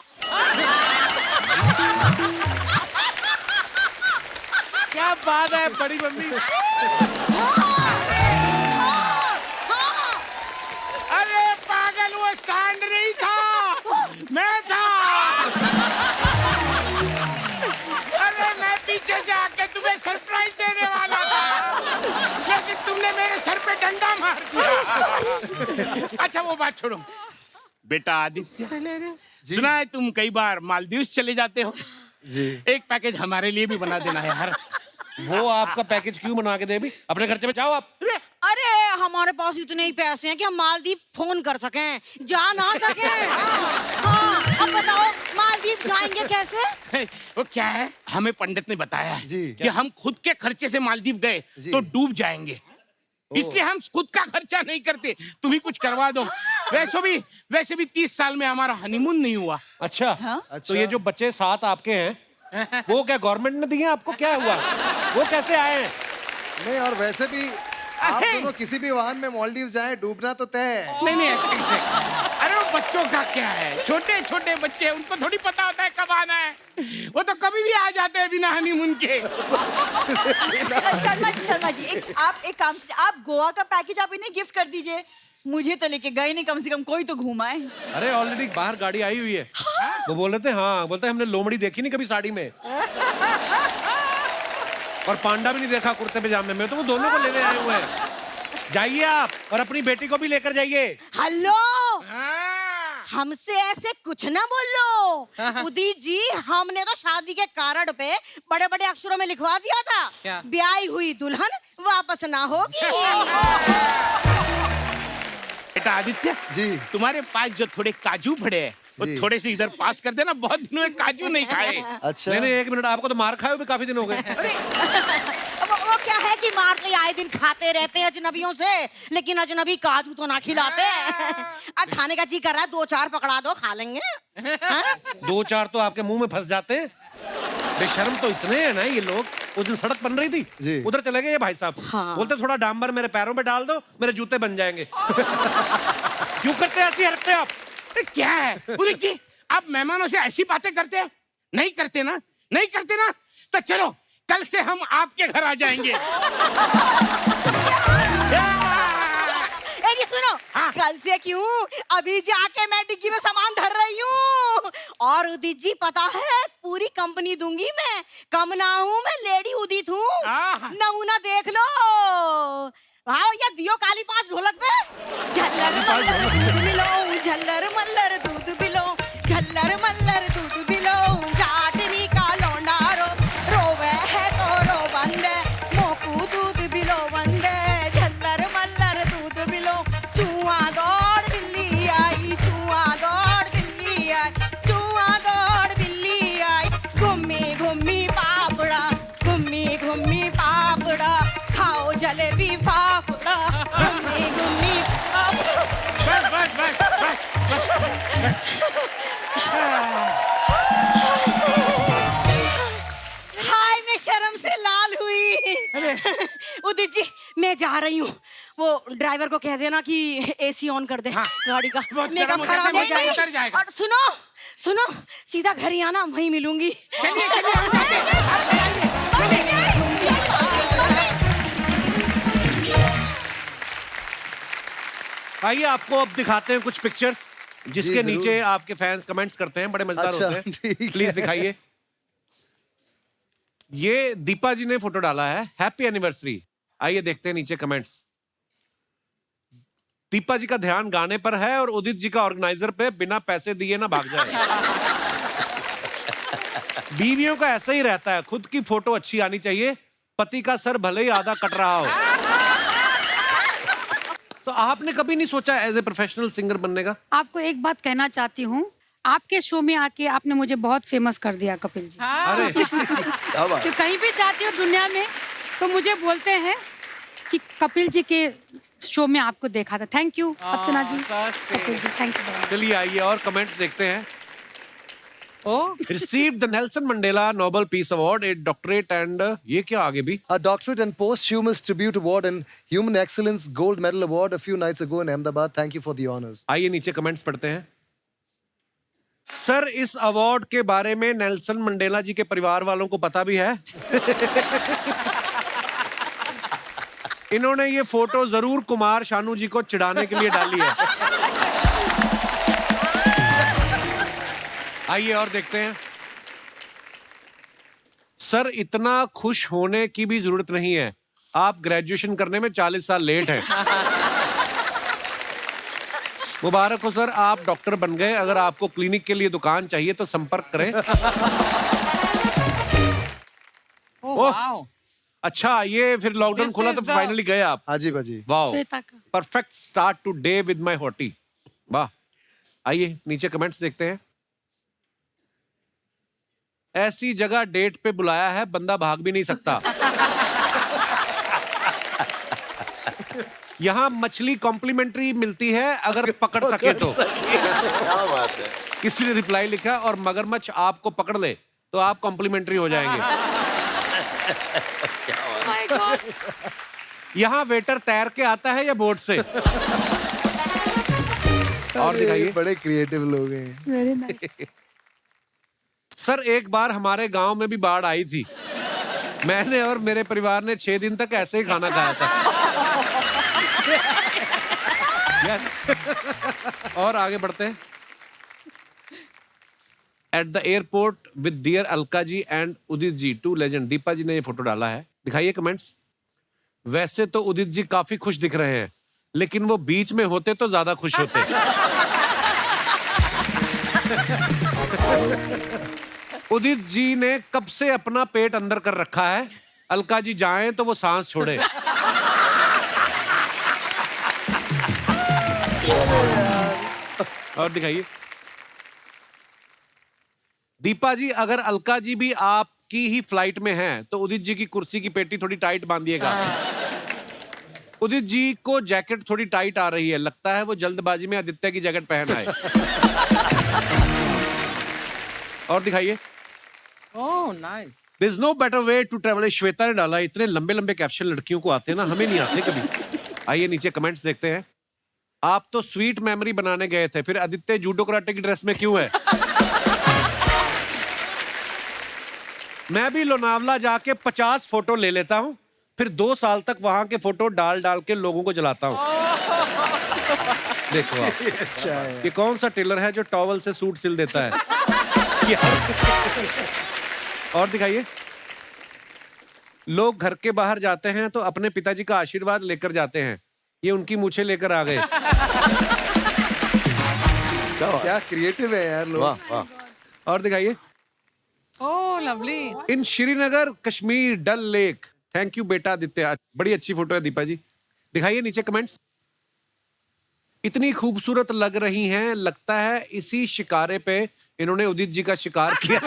क्या बात है बड़ी मम्मी। अरे पागल, वो सांड नहीं था, मैं था। अरे मैं पीछे से आके तुम्हें सरप्राइज देने वाला था, लेकिन तुमने मेरे सर पे डंडा मार दिया। अच्छा वो बात छोड़ो बेटा, आदित्य सुना है तुम कई बार मालदीव चले जाते हो जी। एक पैकेज हमारे लिए भी बना देना यार। वो आपका पैकेज क्यों बना के दे? भी अपने खर्चे में जाओ आप। अरे हमारे पास इतने ही पैसे हैं कि हम मालदीव फोन कर सकें, जा ना सकें। हाँ, अब बताओ मालदीव जाएंगे कैसे? वो क्या है, हमें पंडित ने बताया है जी। कि हम खुद के खर्चे से मालदीव गए तो डूब जाएंगे, इसलिए हम खुद का खर्चा नहीं करते। तुम ही कुछ करवा दो। वैसे भी 30 साल में हमारा हनीमून नहीं हुआ। अच्छा, तो ये जो बच्चे साथ आपके हैं, वो क्या गवर्नमेंट ने दिए आपको? क्या हुआ, वो कैसे आए हैं? नहीं, और वैसे भी आप दोनों किसी भी वाहन में मालदीव जाएं, डूबना तो तय है। नहीं ऐसे। अरे वो बच्चों का क्या है, छोटे छोटे बच्चे हैं, उनको थोड़ी पता होता है कब आना है। वो तो कभी भी आ जाते हैं बिना हनीमून के। शर्मा जी, आप एक काम, आप गोवा का पैकेज आप इन्हें गिफ्ट कर दीजिए। मुझे तो लेके गए नहीं, कम से कम कोई तो घुमाए। अरे ऑलरेडी बाहर गाड़ी आई हुई है। वो बोल रहे थे, हाँ बोलते हमने लोमड़ी देखी नहीं कभी साड़ी में, और पांडा भी नहीं देखा कुर्ते पजामे में, तो वो दोनों को लेने आए हुए हैं। जाइए आप, और अपनी बेटी को भी लेकर जाइए। हेलो, हमसे ऐसे कुछ ना बोलो। उदित जी, हमने तो शादी के कार्ड पे बड़े बड़े अक्षरों में लिखवा दिया था, ब्याही हुई दुल्हन वापस ना होगी। बेटा आदित्य जी, तुम्हारे पास जो थोड़े काजू पड़े हैं वो जी। थोड़े से इधर पास कर देना, बहुत दिनों में काजू नहीं खाए। अच्छा नहीं नहीं, एक मिनट, आपको तो मार खाए हुए भी काफी दिन हो गए। वो क्या है कि मार तो आए दिन खाते रहते हैं अजनबियों से, लेकिन अजनबी काजू तो ना खिलाते। खाने का जी कर रहा है, 2-4 पकड़ा दो, खा लेंगे। हाँ? 2-4 तो आपके मुंह में फंस जाते हैं। बेशर्म तो इतने हैं ना ये लोग। उस दिन सड़क बन रही जी। थी, उधर चले गए ये भाई साहब। हाँ। बोलते थोड़ा डांबर मेरे पैरों में डाल दो, मेरे जूते बन जाएंगे। क्यों करते हैं ऐसी हरकतें आप? अरे क्या है उदित जी, आप मेहमानों से ऐसी बातें करते हैं? नहीं करते ना, नहीं करते ना, तो चलो कल से हम आपके घर आ जाएंगे। जी सुनो, हाँ। कल से क्यों, अभी जाके मैं डिग्गी में सामान धर रही हूँ। और उदित जी पता है, पूरी कंपनी दूंगी मैं। कम ना हूँ मैं, लेडी उदित हूँ। आहा। नमूना देख लो। हाँ, या दियो काली 5 ढोलक पे। झल्लर मल्लर दूध पिलो, झल्लर मल्लर दूध पिलो, झल्लर मल्लर दूध पिलो। जाटनी का लौंडा रोवे है तो रो बंदे, मोकू दूध पिलो बंदे, झल्लर मल्लर दूध पिलो। चुआ दौड़ बिल्ली आई, चुआ दौड़ बिल्ली आई, चुआ दौड़ बिल्ली आई। घूमी घूमी पापड़ा, घूमी घूमी पापड़ा, खाओ जलेबी फाफड़ा, घूमी घूमी पापड़ा। बस बस बस बस। हाय, मैं शर्म से लाल हुई। उदित जी, मैं जा रही हूँ। वो ड्राइवर को कह देना कि एसी ऑन कर दे हाँ। गाड़ी का, बहुत मेकअप गर्म हो खराब जाता हो है, जाएगा। उतर जाएगा। और सुनो सुनो, सीधा घर ही आना, वहीं मिलूंगी। चलिए चलिए, हम जाते हैं। आइए आपको अब दिखाते हैं कुछ पिक्चर्स जिसके जरूर। नीचे आपके फैंस कमेंट्स करते हैं, बड़े मजेदार अच्छा, होते ठीक हैं। है। प्लीज दिखाइए। ये दीपा जी ने फोटो डाला है, हैप्पी एनिवर्सरी। आइए देखते हैं नीचे कमेंट्स। दीपा जी का ध्यान गाने पर है और उदित जी का ऑर्गेनाइजर पे, बिना पैसे दिए ना भाग जाए। बीवियों का ऐसा ही रहता है, खुद की फोटो अच्छी आनी चाहिए, पति का सर भले ही आधा कट रहा हो। तो आपने कभी नहीं सोचा एज ए प्रोफेशनल सिंगर बनने का? आपको एक बात कहना चाहती हूँ, आपके शो में आके आपने मुझे बहुत फेमस कर दिया कपिल जी। अरे क्या बात तो कहीं भी जाती हूँ दुनिया में तो मुझे बोलते हैं कि कपिल जी के शो में आपको देखा था। Thank you Archana ji, Kapil ji, thank you. चलिए आइए और कमेंट्स देखते हैं। Received the Nelson Mandela Nobel Peace Award, a doctorate and ये क्या आगे भी? A doctorate and posthumous tribute award and human excellence gold medal award a few nights ago in Ahmedabad. Thank you for the honors. आइए नीचे comments पढ़ते हैं। Sir, इस award के बारे में नेल्सन मंडेला जी के परिवार वालों को पता भी है? इन्होंने ये फोटो जरूर कुमार शानू जी को चिढ़ाने के लिए डाली है। आइए और देखते हैं। सर, इतना खुश होने की भी जरूरत नहीं है, आप ग्रेजुएशन करने में 40 साल लेट हैं। मुबारक हो सर, आप डॉक्टर बन गए। अगर आपको क्लिनिक के लिए दुकान चाहिए तो संपर्क करें। ओह, अच्छा, ये फिर लॉकडाउन खुला तो फाइनली गए आप? हाँ जी बाजी। वाह, श्वेता का perfect start today with my hottie. वाह। आइए नीचे कमेंट्स देखते हैं। ऐसी जगह डेट पे बुलाया है, बंदा भाग भी नहीं सकता। यहाँ मछली कॉम्प्लीमेंट्री मिलती है अगर पकड़ सके तो। क्या बात है। किसी ने रिप्लाई लिखा, और मगरमच्छ आपको पकड़ ले तो आप कॉम्प्लीमेंट्री हो जाएंगे। My God. यहाँ वेटर तैर के आता है या बोट से? और दिखाइए। बड़े क्रिएटिव लोग हैं। Very nice. सर, एक बार हमारे गांव में भी बाढ़ आई थी, मैंने और मेरे परिवार ने 6 दिन तक ऐसे ही खाना खाया था। और आगे बढ़ते हैं। At the airport with dear Alka ji and Udit ji, 2 legend. Deepa ji ने ये फोटो डाला है, दिखाइए कमेंट्स। वैसे तो उदित जी काफी खुश दिख रहे हैं, लेकिन वो बीच में होते तो ज्यादा खुश होते। उदित जी ने कब से अपना पेट अंदर कर रखा है, अलका जी जाएं तो वो सांस छोड़े। और दिखाइए। दीपा जी, अगर अलका जी भी आपकी ही फ्लाइट में हैं तो उदित जी की कुर्सी की पेटी थोड़ी टाइट बांधिएगा। उदित जी को जैकेट थोड़ी टाइट आ रही है, लगता है वो जल्दबाजी में आदित्य की जैकेट पहन आए। और दिखाइए। Oh nice. There's no better way to travel। Shweta ने डाला, इतने लंबे लंबे कैप्शन लड़कियों को आते हैं ना, हमें नहीं आते कभी। आइए नीचे कमेंट्स देखते हैं। आप तो स्वीट मेमोरी बनाने गए थे, फिर आदित्य जूडो कराटे की ड्रेस में क्यों है? मैं भी लोनावला जाके 50 फोटो ले लेता हूँ, फिर 2 साल तक वहां के फोटो डाल डाल के लोगों को जलाता हूँ। देखो आप, अच्छा है। ये कौन सा टेलर है जो टॉवल से सूट सिल देता है? और दिखाइए। लोग घर के बाहर जाते हैं तो अपने पिताजी का आशीर्वाद लेकर जाते हैं, ये उनकी मूछें लेकर आ गए। क्या क्रिएटिव है यार लोग। वाह वाह। और दिखाइए। Oh lovely. In Srinagar Kashmir Dal lake. Thank you बेटा आदित्य, बड़ी अच्छी फोटो है दीपा जी। दिखाइए नीचे कमेंट्स। इतनी खूबसूरत लग रही हैं, लगता है इसी शिकारे पे इन्होंने उदित जी का शिकार किया।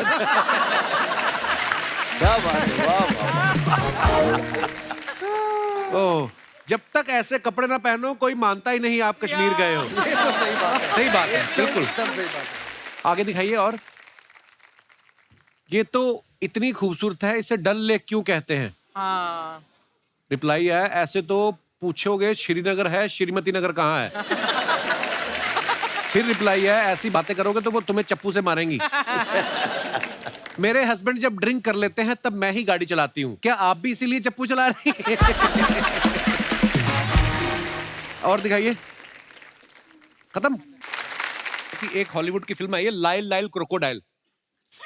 क्या बात है, वाह वाह। ओह, जब तक ऐसे कपड़े ना पहनो कोई मानता ही नहीं आप कश्मीर गए हो। ये तो सही बात है। सही बात है, बिल्कुल एकदम सही बात है। आगे दिखाइए। और ये तो इतनी खूबसूरत है, इसे डल लेक क्यों कहते हैं? हाँ। रिप्लाई है, ऐसे तो पूछोगे श्रीनगर है, श्रीमती नगर कहाँ है? फिर रिप्लाई है, ऐसी बातें करोगे तो वो तुम्हें चप्पू से मारेंगी। मेरे हस्बैंड जब ड्रिंक कर लेते हैं तब मैं ही गाड़ी चलाती हूँ, क्या आप भी इसीलिए चप्पू चला रही हैं? और दिखाइए। खत्म। कि एक हॉलीवुड की फिल्म आई है लाइल लाइल क्रोकोडाइल,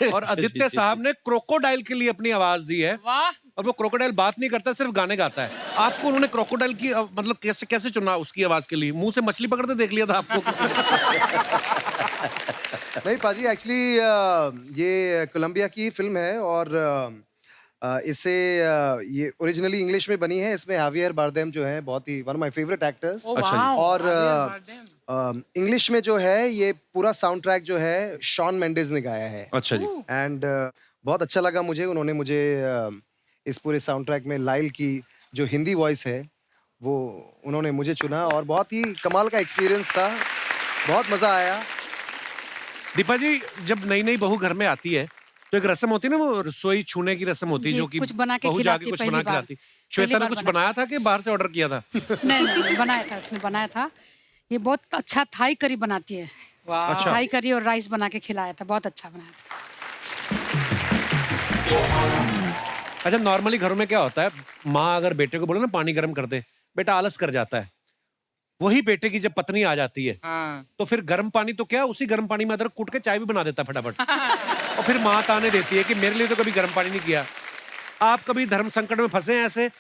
और आदित्य साहब ने क्रोकोडाइल के लिए अपनी आवाज दी है। वाह। और वो क्रोकोडाइल बात नहीं करता, सिर्फ गाने गाता है। आपको उन्होंने क्रोकोडाइल की मतलब कैसे कैसे चुना उसकी आवाज के लिए? मुंह से मछली पकड़ते देख लिया था आपको किसी ने? नहीं पाजी, एक्चुअली ये कोलंबिया की फिल्म है और इसे ये ओरिजिनली इंग्लिश में बनी है। इसमें हावियर बारदेम जो है बहुत ही one of my favourite actors. अच्छा जी। और इंग्लिश में जो है ये पूरा साउंड ट्रैक जो है शॉन मेंडेस ने गाया है। अच्छा जी। एंड बहुत अच्छा लगा मुझे, उन्होंने मुझे इस पूरे साउंड ट्रैक में लाइल की जो हिंदी वॉइस है वो उन्होंने मुझे चुना और बहुत ही कमाल का एक्सपीरियंस था, बहुत मज़ा आया। दीपा जी, जब नई नई बहू घर में आती है तो एक रस्म होती है ना, वो रसोई छूने की रस्म होती है, जी, जो कि कुछ बना के बहू जाके खिलाती कुछ पहली बना बार। खिलाती। श्वेता ने कुछ बनाया था कि बाहर से ऑर्डर किया था? नहीं, बनाया था, उसने बनाया था। ये बहुत अच्छा थाई करी बनाती है। वाह। अच्छा। थाई करी और राइस बना के खिलाया था, बहुत अच्छा बनाया था। अच्छा, नॉर्मली घरों में क्या होता है, माँ अगर बेटे को बोले ना पानी गर्म कर दे, बेटा आलस कर जाता है। वही बेटे की जब पत्नी आ जाती है हाँ। तो फिर गर्म पानी तो क्या, उसी गर्म पानी में अदरक कूट के चाय भी बना देता फटाफट। और फिर माँ ताने देती है कि मेरे लिए तो कभी गर्म पानी नहीं किया। आप कभी धर्म संकट में फंसे हैं ऐसे?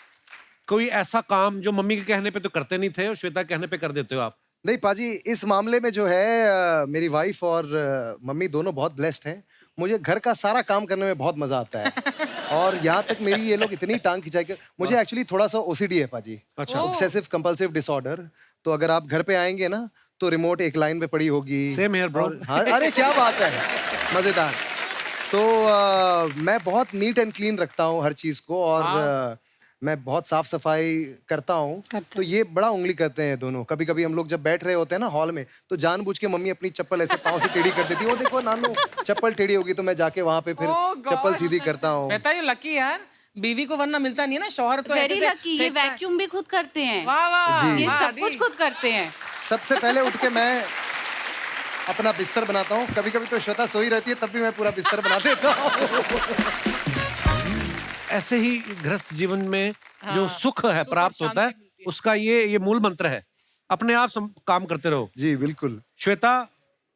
कोई ऐसा काम जो मम्मी के कहने पे तो करते नहीं थे और श्वेता के कहने पे कर देते हो आप? नहीं पाजी, इस मामले में जो है मेरी वाइफ और मम्मी दोनों बहुत ब्लेस्ड हैं। मुझे घर का सारा काम करने में बहुत मजा आता है और यहाँ तक मेरी ये लोग इतनी टांग खिंचाई के, मुझे एक्चुअली थोड़ा सा ओसीडी है पाजी। अच्छा। Obsessive compulsive disorder. तो अगर आप घर पे आएंगे ना तो रिमोट एक लाइन पे पड़ी होगी। Same here, bro. और- हाँ, अरे क्या बात है, मजेदार। तो मैं बहुत नीट एंड क्लीन रखता हूँ हर चीज को और मैं बहुत साफ सफाई करता हूँ। तो ये बड़ा उंगली करते हैं दोनों। कभी कभी हम लोग जब बैठ रहे होते हैं ना हॉल में तो जानबूझ के मम्मी अपनी चप्पल ऐसे पाँव से टेढ़ी कर देती है। वो देखो नानू चप्पल टेढ़ी होगी, तो मैं जाके वहाँ पे फिर Oh चप्पल gosh. सीधी करता हूँ। बेटा ये लकी यार, बीवी को वरना मिलता नहीं है ना, शौहर तो वेरी ऐसे से लकी। ये फेंकता है। वैक्यूम भी खुद करते हैं। वाह वाह। जी। ये वाह, सब दी। कुछ खुद करते हैं। सबसे पहले उठ के मैं अपना बिस्तर बनाता हूँ। कभी कभी तो श्वेता सोई रहती है तब भी मैं पूरा बिस्तर बना देता हूँ। ऐसे ही गृहस्थ जीवन में जो सुख है प्राप्त होता है, उसका ये मूल मंत्र है, अपने आप काम करते रहो। जी बिल्कुल। श्वेता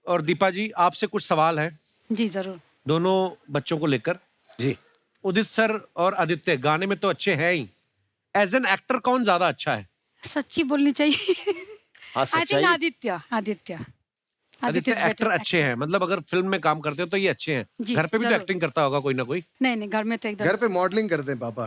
और दीपा जी, आपसे कुछ सवाल है जी जरूर। दोनों बच्चों को लेकर। जी। उदित सर और आदित्य गाने में तो अच्छे हैं ही, एज एन एक्टर कौन ज्यादा अच्छा है? सच्ची बोलनी चाहिए। हाँ, आई थिंक सच्चाई। Aditya Aditya Aditya is actor better अच्छे हैं, मतलब अगर फिल्म में काम करते हो तो ये अच्छे हैं। जी, घर पे भी तो जरूर। एक्टिंग करता होगा कोई ना कोई। नहीं नहीं, घर में तो एकदम घर पे मॉडलिंग करते हैं पापा।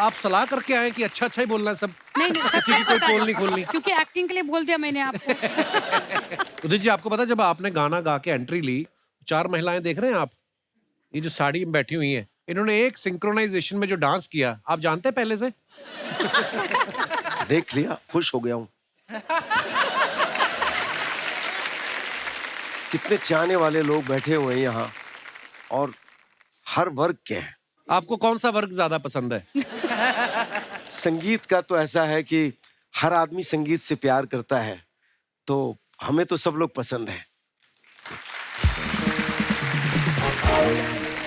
आप सलाह करके आए कि अच्छा अच्छा ही बोलना है सब, नहीं नहीं, किसी सच्चाई की कोई बता पोल रही नहीं हूँ। खोलनी। क्योंकि एक्टिंग के लिए बोल दिया मैंने आपको। उदित जी, आपको पता है जब आपने गाना गा के एंट्री ली, 4 महिलाएं देख रहे हैं आप, ये जो साड़ी में बैठी हुई हैं, इन्होंने एक सिंक्रोनाइजेशन में जो डांस किया, आप जानते हैं पहले से? देख लिया, खुश हो गया हूँ। कितने चाहने वाले लोग बैठे हुए हैं यहाँ, और हर वर्ग के हैं। आपको कौन सा वर्ग ज्यादा पसंद है? संगीत का तो ऐसा है कि हर आदमी संगीत से प्यार करता है, तो हमें तो सब लोग पसंद है।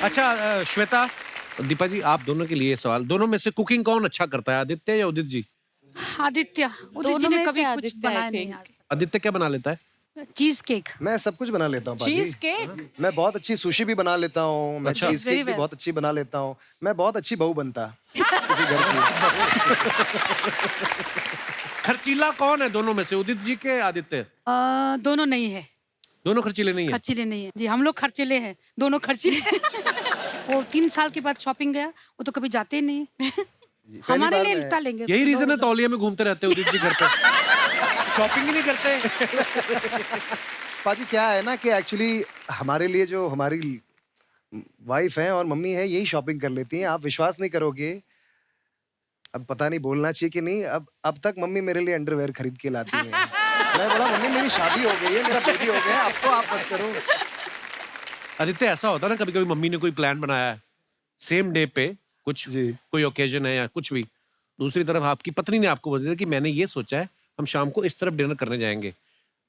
अच्छा श्वेता, दीपा जी, आप दोनों के लिए सवाल, दोनों में से कुकिंग कौन अच्छा करता है, आदित्य या उदित जी? आदित्य, उदित जी दोनों ने में कभी से कुछ आदित्य, बनाया I नहीं think। आज तक। आदित्य क्या बना लेता है? Cheese cake. मैं सब कुछ बना लेता हूँ पाजी। Cheese cake. मैं बहुत अच्छी सुशी भी बना लेता हूँ, मैं अच्छा। चीज Very केक भी well। बहुत अच्छी बना लेता हूँ। मैं बहुत अच्छी बहू बनता किसी घर की। खर्चीला कौन है दोनों में से, उदित जी के आदित्य? दोनों नहीं है, दोनों खर्चीले नहीं है। खर्चीले नहीं है जी, हम लोग खर्चीले हैं, दोनों खर्चीले। वो 3 साल के बाद शॉपिंग गया, वो तो कभी जाते ही नहीं। हमारे बार लिए मैं- निपटा लेंगे। यही रीजन है तौलिया में घूमते रहते हैं उदित जी घर पे, शॉपिंग ही नहीं करते। पाजी क्या है ना कि एक्चुअली हमारे लिए जो हमारी वाइफ है और मम्मी है, यही शॉपिंग कर लेती हैं। आप विश्वास नहीं करोगे, अब पता नहीं बोलना चाहिए कि नहीं, अब तक मम्मी मेरे लिए अंडरवेयर खरीद के लाती है। मैं बोला मम्मी मेरी शादी हो गई है, मेरा बेबी हो गया है, अब तो आप बस करो। आदित्य, ऐसा होता है ना कभी कभी मम्मी ने कोई प्लान बनाया है सेम डे पे, कुछ जी। कोई ओकेजन है या कुछ भी, दूसरी तरफ आपकी पत्नी ने आपको बोल दिया कि मैंने ये सोचा है हम शाम को इस तरफ डिनर करने जाएंगे,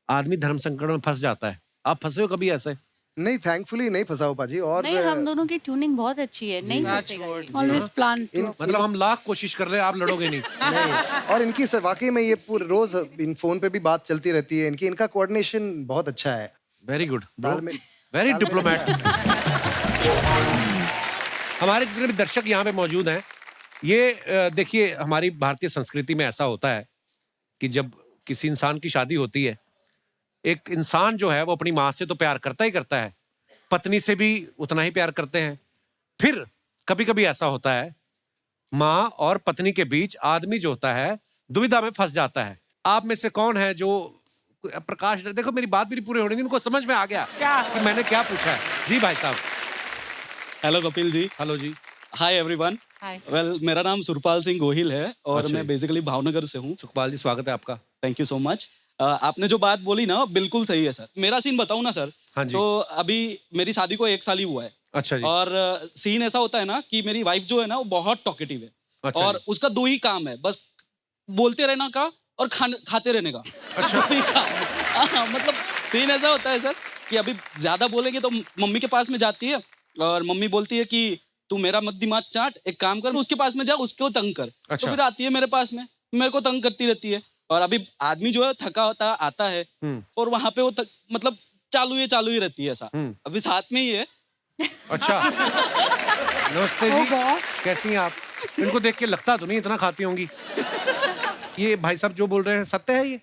आदमी धर्म संकट में फंस जाता है। आप फंसे हो कभी ऐसे? नहीं, थैंकफुली नहीं फंसा हो पाजी। और नहीं, हम दोनों की ट्यूनिंग बहुत अच्छी है, नहीं फंसेगा ये। Always plan. मतलब हम लाख कोशिश कर ले, आप लड़ोगे नहीं। नहीं, और इनकी वाकई में ये पूरे रोज इन फोन पे भी बात चलती रहती है। इनका कोऑर्डिनेशन बहुत अच्छा है। वेरी गुड, तालमेल- वेरी डिप्लोमेट। हमारे जितने भी दर्शक यहाँ पे मौजूद हैं, ये देखिए, हमारी भारतीय संस्कृति में ऐसा होता है कि जब किसी इंसान की शादी होती है, एक इंसान जो है वो अपनी माँ से तो प्यार करता ही करता है, पत्नी से भी उतना ही प्यार करते हैं। फिर कभी कभी ऐसा होता है, माँ और पत्नी के बीच आदमी जो होता है दुविधा में फंस जाता है। आप में से कौन है जो, प्रकाश, देखो मेरी बात भी नहीं पूरी होनी थी, उनको समझ में आ गया क्या? कि मैंने क्या पूछा है। जी भाई साहब। हेलो कपिल जी। हेलो जी। Hi everyone. Hi। वेल, मेरा नाम सुरपाल सिंह गोहिल है और अच्छा मैं जी। बेसिकली भावनगर से हूँ। सुखपाल जी, स्वागत है आपका। Thank you so much. आपने जो बात बोली ना बिल्कुल सही है सर। मेरा सीन बताऊँ ना सर? हाँ जी। तो अभी मेरी शादी को 1 साल ही हुआ है। अच्छा जी। और सीन ऐसा होता है ना कि मेरी वाइफ जो है ना वो बहुत टॉकेटिव है। अच्छा और जी। उसका 2 ही काम है, बस बोलते रहना का और खाते रहने का। अच्छा। 2 ही काम है। हाँ, मतलब सीन ऐसा होता है सर कि अभी ज्यादा बोलेंगे तो मम्मी के पास में जाती है और मम्मी बोलती है कि तू मेरा मत दिमाग चाट, एक काम कर उसके पास में जा, उसको तंग कर। अच्छा। तो फिर आती है मेरे पास में, मेरे को तंग करती रहती है। और अभी आदमी जो है थका होता आता है और वहां पे वो मतलब चालू ही रहती है ऐसा। अभी साथ में ही है। अच्छा। नमस्ते जी, कैसी हैं आप? इनको देख के लगता तो नहीं इतना खाती होंगी। ये भाई साहब जो बोल रहे हैं सत्य है ये?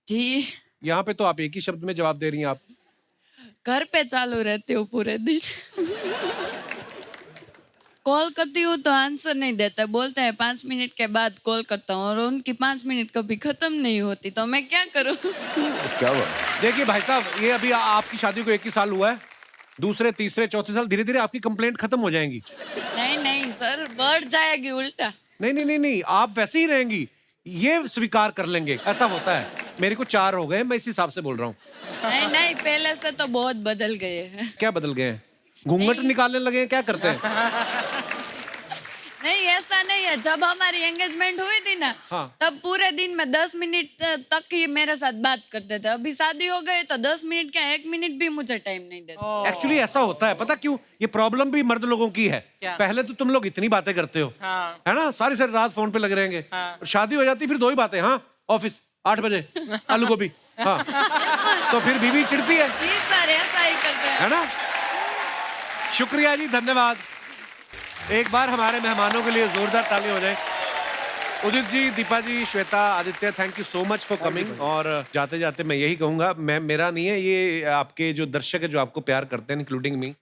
जी, यहाँ पे तो आप एक ही शब्द में जवाब दे रही हैं आप। घर पे चालू रहती हूँ पूरे दिन। कॉल करती हूँ तो आंसर नहीं देता, बोलते हैं 5 मिनट के बाद कॉल करता हूँ और उनकी 5 मिनट कभी खत्म नहीं होती, तो मैं क्या करूँ? क्या हुआ? देखिए भाई साहब, ये अभी आपकी शादी को 1 ही साल हुआ है, दूसरे तीसरे चौथे साल धीरे धीरे आपकी कंप्लेंट खत्म हो जाएंगी। नहीं नहीं सर, बढ़ जाएगी उल्टा। नहीं नहीं नहीं नहीं, आप वैसे ही रहेंगी, ये स्वीकार कर लेंगे, ऐसा होता है। मेरे को 4 हो गए, मैं इस हिसाब से बोल रहा हूँ। नहीं नहीं, पहले से तो बहुत बदल गए हैं। क्या बदल गए हैं? घूंघट निकालने लगे हैं, क्या करते हैं? नहीं, ऐसा नहीं है। जब हमारी एंगेजमेंट हुई थी ना, हाँ। तब पूरे दिन में 10 मिनट तक ही मेरे साथ बात करते थे। अभी शादी हो गई तो 10 मिनट क्या 1 मिनट भी मुझे टाइम नहीं देते। एक्चुअली ऐसा होता है, पता क्यों? ये प्रॉब्लम भी मर्द लोगों की है। क्या? पहले तो तुम लोग इतनी बातें करते हो, हाँ। है ना, सारी सारी रात फोन पे लगे रहेंगे। और शादी हो जाती फिर 2 ही बातें, हाँ ऑफिस 8 बजे आलू गोभी, हाँ। तो फिर बीवी चिढ़ती है, जी सर, ऐसा ही करते हैं। है ना? शुक्रिया जी, धन्यवाद। एक बार हमारे मेहमानों के लिए जोरदार ताली हो जाए। Udit ji, Deepa ji, Shweta, Aditya, thank you so much for coming. और जाते जाते मैं यही कहूंगा, मैं मेरा नहीं है ये, आपके जो दर्शक है जो आपको प्यार करते हैं, इंक्लूडिंग मी,